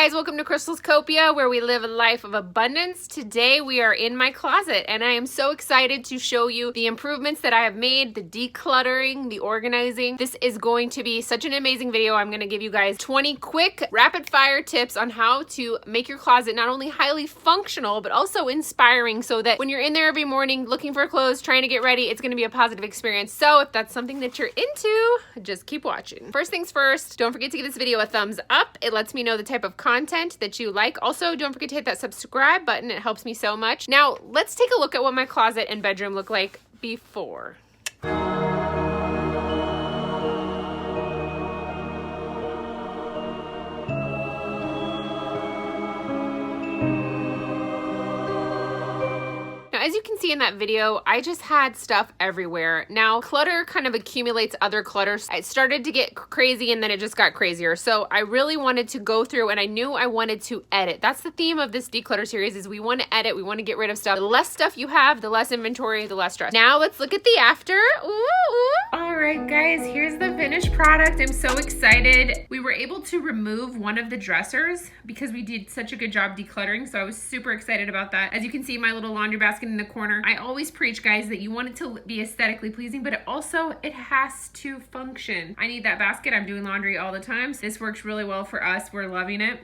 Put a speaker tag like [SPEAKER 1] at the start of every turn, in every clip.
[SPEAKER 1] guys, welcome to Crystal's Copia, where we live a life of abundance. Today we are in my closet and I am so excited to show you the improvements that I have made, the decluttering, the organizing. This is going to be such an amazing video. I'm going to give you guys 20 quick rapid fire tips on how to make your closet not only highly functional but also inspiring, so that when you're in there every morning looking for clothes, trying to get ready, it's going to be a positive experience. So if that's something that you're into, just keep watching. First things first, don't forget to give this video a thumbs up. It lets me know the type of content that you like. Also, don't forget to hit that subscribe button. It helps me so much. Now, let's take a look at what my closet and bedroom look like before. As you can see in that video, I just had stuff everywhere. Now, clutter kind of accumulates other clutters. It started to get crazy and then it just got crazier. So I really wanted to go through and I knew I wanted to edit. That's the theme of this declutter series, is we want to edit, we want to get rid of stuff. The less stuff you have, the less inventory, the less stress. Now let's look at the after. Ooh. All right, guys, here's the finished product. I'm so excited. We were able to remove one of the dressers because we did such a good job decluttering. So I was super excited about that. As you can see, my little laundry basket in the corner. I always preach, guys, that you want it to be aesthetically pleasing, but it has to function. I need that basket. I'm doing laundry all the time. So this works really well for us. We're loving it.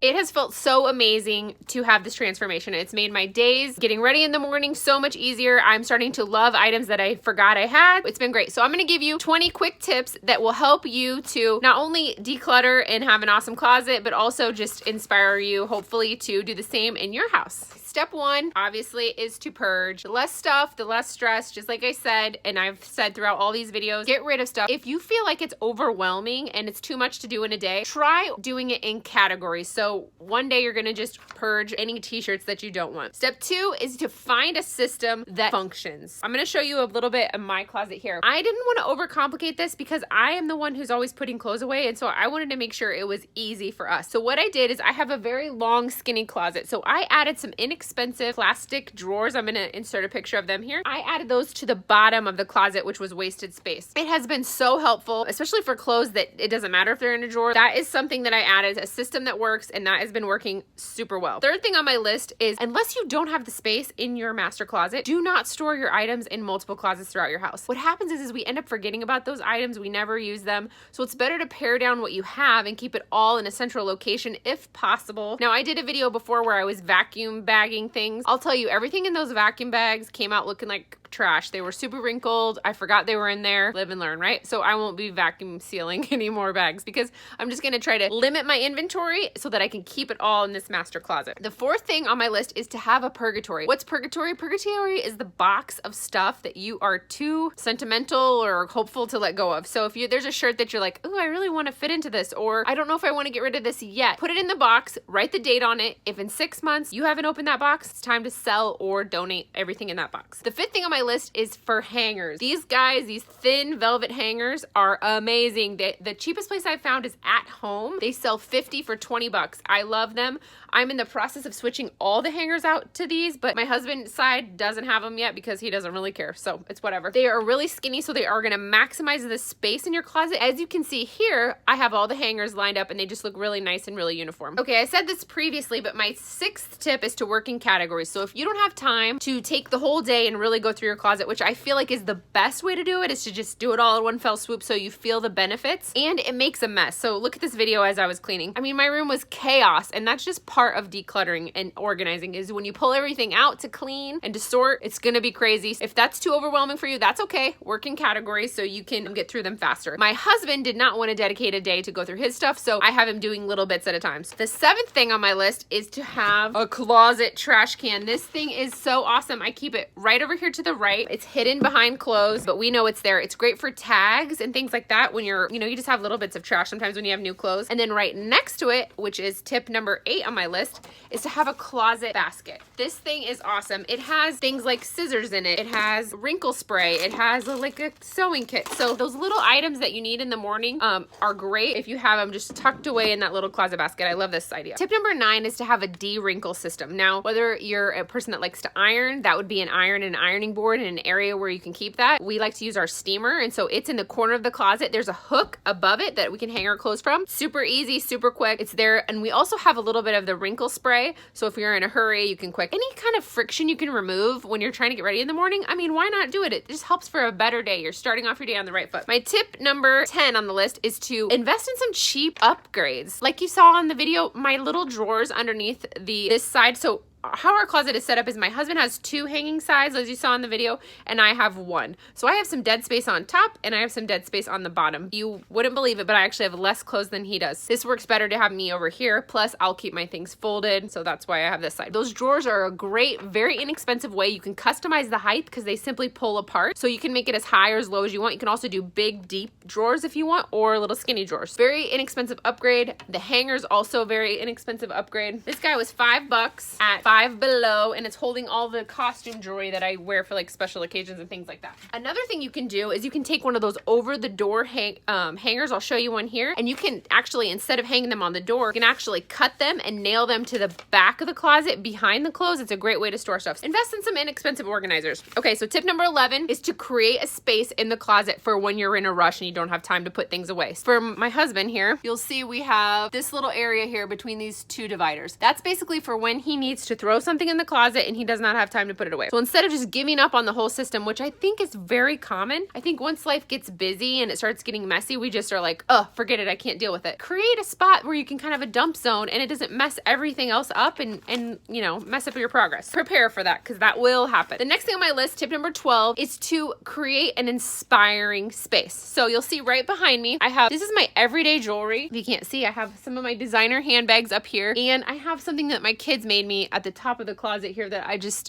[SPEAKER 1] It has felt so amazing to have this transformation. It's made my days getting ready in the morning so much easier. I'm starting to love items that I forgot I had. It's been great. So I'm gonna give you 20 quick tips that will help you to not only declutter and have an awesome closet, but also just inspire you, hopefully, to do the same in your house. Step one, obviously, is to purge. The less stuff, the less stress, just like I said, and I've said throughout all these videos, get rid of stuff. If you feel like it's overwhelming and it's too much to do in a day, try doing it in categories. So one day you're gonna just purge any t-shirts that you don't want. Step two is to find a system that functions. I'm gonna show you a little bit of my closet here. I didn't want to overcomplicate this because I am the one who's always putting clothes away, and so I wanted to make sure it was easy for us. So what I did is I have a very long, skinny closet. So I added some inexpensive plastic drawers. I'm gonna insert a picture of them here. I added those to the bottom of the closet, which was wasted space. It has been so helpful, especially for clothes that it doesn't matter if they're in a drawer. That is something that I added, a system that works, and that has been working super well. Third thing on my list is, unless you don't have the space in your master closet, do not store your items in multiple closets throughout your house. What happens is we end up forgetting about those items. We never use them. So it's better to pare down what you have and keep it all in a central location if possible. Now, I did a video before where I was vacuum bagging things. I'll tell you, everything in those vacuum bags came out looking like trash. They were super wrinkled. I forgot they were in there. Live and learn, right? So I won't be vacuum sealing any more bags because I'm just going to try to limit my inventory so that I can keep it all in this master closet. The fourth thing on my list is to have a purgatory. What's purgatory? Purgatory is the box of stuff that you are too sentimental or hopeful to let go of. So if there's a shirt that you're like, oh, I really want to fit into this, or I don't know if I want to get rid of this yet, put it in the box, write the date on it. If in 6 months you haven't opened that box, it's time to sell or donate everything in that box. The fifth thing on my list is for hangers. These guys, these thin velvet hangers are amazing. The cheapest place I found is At Home. They sell 50 for 20 bucks. I love them. I'm in the process of switching all the hangers out to these, but my husband's side doesn't have them yet because he doesn't really care. So it's whatever. They are really skinny, so they are going to maximize the space in your closet. As you can see here, I have all the hangers lined up and they just look really nice and really uniform. Okay, I said this previously, but my sixth tip is to work in categories. So if you don't have time to take the whole day and really go through your closet, which I feel like is the best way to do it, is to just do it all in one fell swoop so you feel the benefits, and it makes a mess. So look at this video as I was cleaning. I mean, my room was chaos, and that's just part of decluttering and organizing, is when you pull everything out to clean and to sort, it's gonna be crazy. If that's too overwhelming for you, that's okay. Work in categories so you can get through them faster. My husband did not want to dedicate a day to go through his stuff, so I have him doing little bits at a time. So the seventh thing on my list is to have a closet trash can. This thing is so awesome. I keep it right over here to the right. It's hidden behind clothes, but we know it's there. It's great for tags and things like that when you're, you just have little bits of trash sometimes when you have new clothes. And then right next to it, which is tip number 8 on my list, is to have a closet basket. This thing is awesome. It has things like scissors in it. It has wrinkle spray. It has like a sewing kit. So those little items that you need in the morning are great if you have them just tucked away in that little closet basket. I love this idea. Tip number 9 is to have a de-wrinkle system. Now, whether you're a person that likes to iron, that would be an iron and ironing board. cardboard in an area where you can keep that. We like to use our steamer, and so it's in the corner of the closet. There's a hook above it that we can hang our clothes from. Super easy, super quick. It's there, and we also have a little bit of the wrinkle spray, so if you're in a hurry, you can quick. Any kind of friction you can remove when you're trying to get ready in the morning, I mean, why not do it? It just helps for a better day. You're starting off your day on the right foot. My tip number 10 on the list is to invest in some cheap upgrades. Like you saw on the video, my little drawers underneath this side. So how our closet is set up is my husband has 2 hanging sides, as you saw in the video, and I have 1. So I have some dead space on top and I have some dead space on the bottom. You wouldn't believe it, but I actually have less clothes than he does. This works better to have me over here. Plus I'll keep my things folded. So that's why I have this side. Those drawers are a great, very inexpensive way. You can customize the height because they simply pull apart. So you can make it as high or as low as you want. You can also do big, deep drawers if you want, or little skinny drawers. Very inexpensive upgrade. The hangers also very inexpensive upgrade. This guy was $5 at Five Below, and it's holding all the costume jewelry that I wear for like special occasions and things like that. Another thing you can do is you can take one of those over the door hangers. I'll show you one here, and you can actually, instead of hanging them on the door, you can actually cut them and nail them to the back of the closet behind the clothes. It's a great way to store stuff. Invest in some inexpensive organizers. Okay, so tip number 11 is to create a space in the closet for when you're in a rush and you don't have time to put things away. For my husband here, you'll see we have this little area here between these 2 dividers. That's basically for when he needs to throw something in the closet and he does not have time to put it away. So instead of just giving up on the whole system, which I think is very common, I think once life gets busy and it starts getting messy, we just are like, oh, forget it, I can't deal with it. Create a spot where you can kind of a dump zone and it doesn't mess everything else up and you know, mess up your progress. Prepare for that because that will happen. The next thing on my list, tip number 12, is to create an inspiring space. So you'll see right behind me, this is my everyday jewelry. If you can't see, I have some of my designer handbags up here, and I have something that my kids made me at the top of the closet here that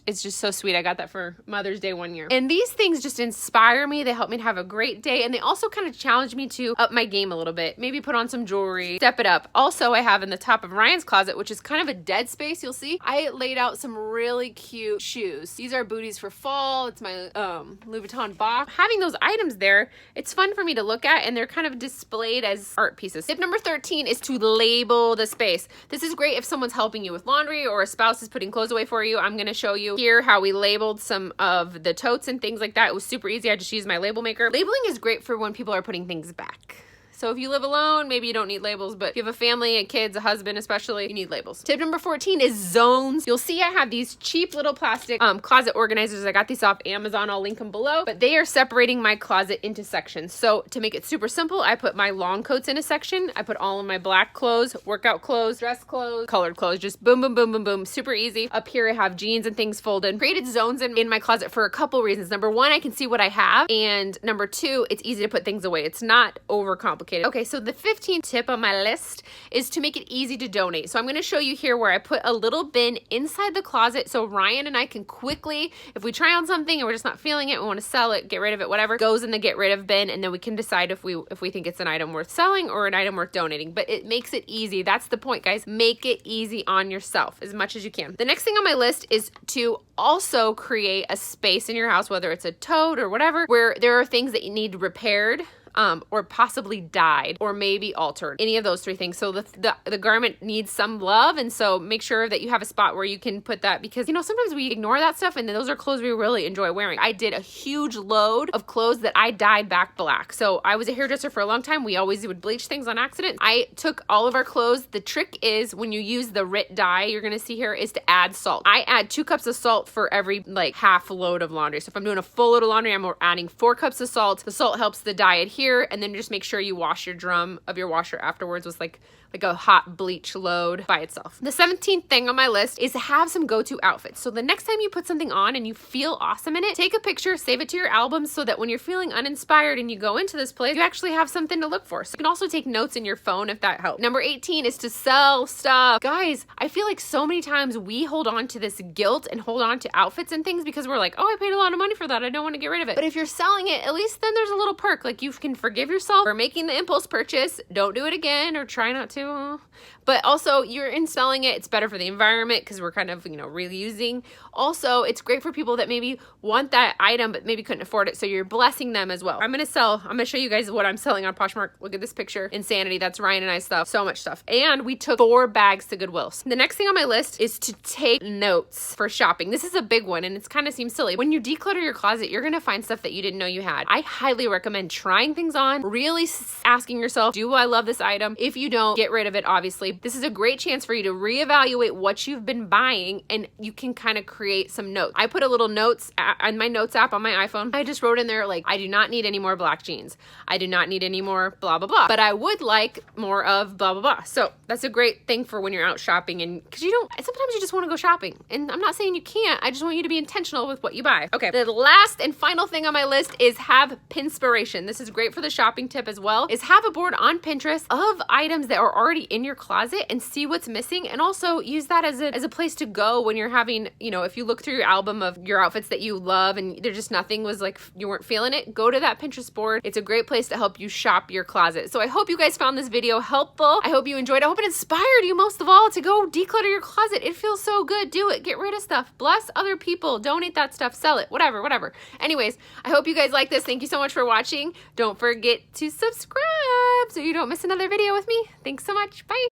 [SPEAKER 1] it's just so sweet. I got that for Mother's Day one year. And these things just inspire me. They help me to have a great day, and they also kind of challenge me to up my game a little bit. Maybe put on some jewelry, step it up. Also, I have in the top of Ryan's closet, which is kind of a dead space, you'll see, I laid out some really cute shoes. These are booties for fall. It's my Louis Vuitton box. Having those items there, it's fun for me to look at, and they're kind of displayed as art pieces. Tip number 13 is to label the space. This is great if someone's helping you with laundry or a spouse is putting clothes away for you. I'm going to show you here how we labeled some of the totes and things like that. It was super easy. I just used my label maker. Labeling is great for when people are putting things back. So if you live alone, maybe you don't need labels, but if you have a family and kids, a husband especially, you need labels. Tip number 14 is zones. You'll see I have these cheap little plastic closet organizers. I got these off Amazon. I'll link them below, but they are separating my closet into sections. So to make it super simple, I put my long coats in a section. I put all of my black clothes, workout clothes, dress clothes, colored clothes, just boom, boom, boom, boom, boom. Super easy. Up here, I have jeans and things folded. Created zones in my closet for a couple reasons. Number 1, I can see what I have. And number 2, it's easy to put things away. It's not overcomplicated. Okay, so the 15th tip on my list is to make it easy to donate. So I'm going to show you here where I put a little bin inside the closet so Ryan and I can quickly, if we try on something and we're just not feeling it, we want to sell it, get rid of it, whatever, goes in the get rid of bin, and then we can decide if we think it's an item worth selling or an item worth donating. But it makes it easy. That's the point, guys. Make it easy on yourself as much as you can. The next thing on my list is to also create a space in your house, whether it's a tote or whatever, where there are things that you need repaired, or possibly dyed, or maybe altered. Any of those 3 things. So the garment needs some love, and so make sure that you have a spot where you can put that, because you know sometimes we ignore that stuff, and then those are clothes we really enjoy wearing. I did a huge load of clothes that I dyed back black. So I was a hairdresser for a long time. We always would bleach things on accident. I took all of our clothes. The trick is when you use the Rit dye, you're gonna see here, is to add salt. I add 2 cups of salt for every like half load of laundry. So if I'm doing a full load of laundry, I'm adding 4 cups of salt. The salt helps the dye adhere, and then just make sure you wash your drum of your washer afterwards with like a hot bleach load by itself. The 17th thing on my list is to have some go-to outfits. So the next time you put something on and you feel awesome in it, take a picture, save it to your album so that when you're feeling uninspired and you go into this place, you actually have something to look for. So you can also take notes in your phone if that helps. Number 18 is to sell stuff. Guys, I feel like so many times we hold on to this guilt and hold on to outfits and things because we're like, oh, I paid a lot of money for that. I don't want to get rid of it. But if you're selling it, at least then there's a little perk. Like you can can forgive yourself for making the impulse purchase. Don't do it again, or try not to. But also, you're installing it. It's better for the environment because we're kind of, you know, reusing. Also, it's great for people that maybe want that item but maybe couldn't afford it. So you're blessing them as well. I'm going to show you guys what I'm selling on Poshmark. Look at this picture. Insanity. That's Ryan and I stuff. So much stuff. And we took 4 bags to Goodwill. The next thing on my list is to take notes for shopping. This is a big one, and it's kind of seems silly. When you declutter your closet, you're going to find stuff that you didn't know you had. I highly recommend trying things on, really asking yourself, do I love this item? If you don't, get rid of it, obviously. This is a great chance for you to reevaluate what you've been buying, and you can kind of create some notes. I put a little notes on my notes app on my iPhone. I just wrote in there like, I do not need any more black jeans. I do not need any more blah, blah, blah. But I would like more of blah, blah, blah. So that's a great thing for when you're out shopping, and because sometimes you just want to go shopping. And I'm not saying you can't. I just want you to be intentional with what you buy. Okay, the last and final thing on my list is have Pinspiration. This is great for the shopping tip as well, is have a board on Pinterest of items that are already in your closet and see what's missing, and also use that as a place to go when you're having, you know, if you look through your album of your outfits that you love and there's just nothing was like, you weren't feeling it, go to that Pinterest board. It's a great place to help you shop your closet. So I hope you guys found this video helpful. I hope you enjoyed it. I hope it inspired you most of all to go declutter your closet. It feels so good. Do it. Get rid of stuff. Bless other people. Donate that stuff. Sell it. Whatever. Anyways, I hope you guys like this. Thank you so much for watching. Don't forget to subscribe so you don't miss another video with me. Thanks so much. Bye.